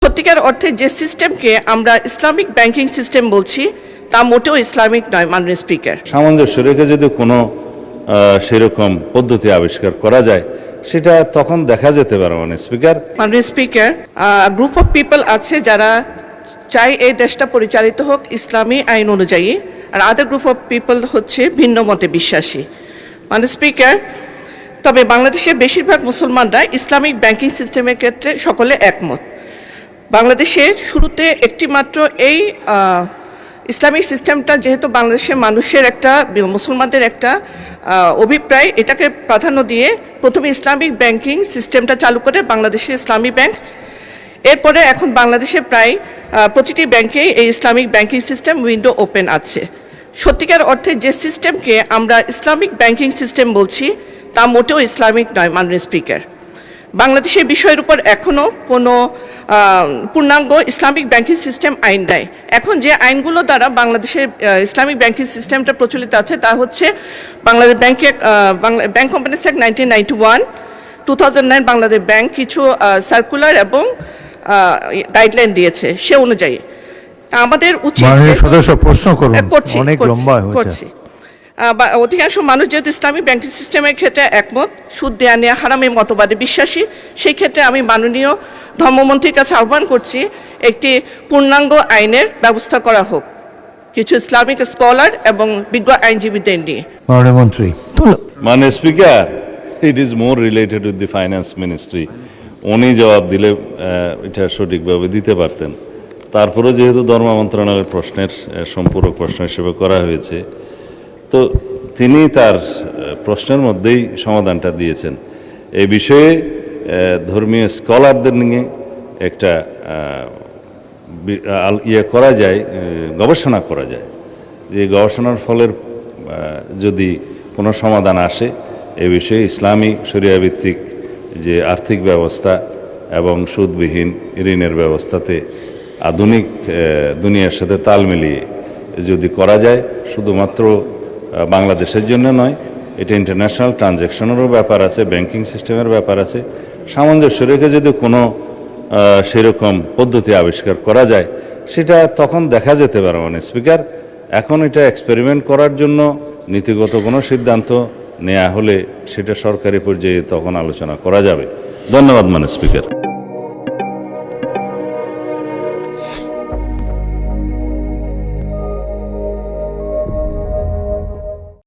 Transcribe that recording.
সত্যিকার অর্থে যে সিস্টেমকে আমরা ইসলামিক ব্যাংকিং সিস্টেম বলছি তা মোটেও ইসলামিক নয়। মাননীয় স্পিকার, সামঞ্জস্য রেখে যদি কোনো সেরকম পদ্ধতি আবিষ্কার করা যায় সেটা তখন দেখা যেতে পারে। মাননীয় স্পিকার, গ্রুপ অফ পিপল আছে যারা চাই এই দেশটা পরিচালিত হোক ইসলামী আইন অনুযায়ী, আর আদার গ্রুপ অফ পিপল হচ্ছে ভিন্ন মতে বিশ্বাসী। মাননীয় স্পিকার, তবে বাংলাদেশের বেশিরভাগ মুসলমানরা ইসলামিক ব্যাংকিং সিস্টেমের ক্ষেত্রে সকলে একমত। বাংলাদেশের শুরুতে একটি মাত্র এই ইসলামিক সিস্টেমটা যেহেতু বাংলাদেশের মানুষের একটা মুসলমানদের একটা অভিপ্রায়, এটাকে প্রাধান্য দিয়ে প্রথমে ইসলামিক ব্যাংকিং সিস্টেমটা চালু করে বাংলাদেশের ইসলামী ব্যাংক। এরপরে এখন বাংলাদেশে প্রায় প্রতিটি ব্যাংকেই এই Islamic banking system window open আছে। সত্যিকার অর্থে যে সিস্টেমকে আমরা ইসলামিক ব্যাংকিং সিস্টেম বলছি তা মোটেও ইসলামিক নয়। মাননীয় স্পিকার, বাংলাদেশের বিষয়ের উপর এখনও কোনো পূর্ণাঙ্গ ইসলামিক ব্যাংকিং সিস্টেম আইন নেই। এখন যে আইনগুলো দ্বারা বাংলাদেশের ইসলামিক ব্যাংকিং সিস্টেমটা প্রচলিত আছে তা হচ্ছে Bangladesh bank companies act 1991, 2009 Bangladesh bank কিছু সার্কুলার এবং গাইডলাইন দিয়েছে, সে অনুযায়ী আমাদের উচিত অধিকাংশ মানুষ যেহেতু ইসলামিক ব্যাংকিং সিস্টেমের ক্ষেত্রে একমত, সুদ দেয়া নেওয়া হারামের মতবাদে বিশ্বাসী, সেই ক্ষেত্রে আমি মাননীয় ধর্মমন্ত্রীর কাছে আহ্বান করছি একটি পূর্ণাঙ্গ আইনের ব্যবস্থা করা হোক কিছু ইসলামিক স্কলার এবং বিজ্ঞ আইনজীবীদের নিয়ে। মন্ত্রী, মাননীয় speaker, it is more related with the finance ministry. উনি জবাব দিলে এটা সঠিকভাবে দিতে পারতেন। তারপরে যেহেতু ধর্ম মন্ত্রণালয়ের প্রশ্নের সম্পূরক প্রশ্ন হিসেবে করা হয়েছে, তো তিনি তার প্রশ্নের মধ্যেই সমাধানটা দিয়েছেন। এই বিষয়ে ধর্মীয় স্কলারদের নিয়ে একটা করা যায়, গবেষণা করা যায়, যে গবেষণার ফলের যদি কোনো সমাধান আসে এ বিষয়ে ইসলামী শরিয়াভিত্তিক যে আর্থিক ব্যবস্থা এবং সুদবিহীন ঋণের ব্যবস্থাতে আধুনিক দুনিয়ার সাথে তাল মিলিয়ে যদি করা যায়, শুধুমাত্র বাংলাদেশের জন্য নয়, এটা ইন্টারন্যাশনাল ট্রানজ্যাকশনেরও ব্যাপার আছে, ব্যাংকিং সিস্টেমের ব্যাপার আছে, সামঞ্জস্য রেখে যদি কোনো সেরকম পদ্ধতি আবিষ্কার করা যায় সেটা তখন দেখা যেতে পারে। মাননীয় স্পিকার, এখন এটা এক্সপেরিমেন্ট করার জন্য নীতিগত কোনো সিদ্ধান্ত নেওয়া হলে সেটা সরকারি পর্যায়ে তখন আলোচনা করা যাবে। ধন্যবাদ মাননীয় স্পিকার।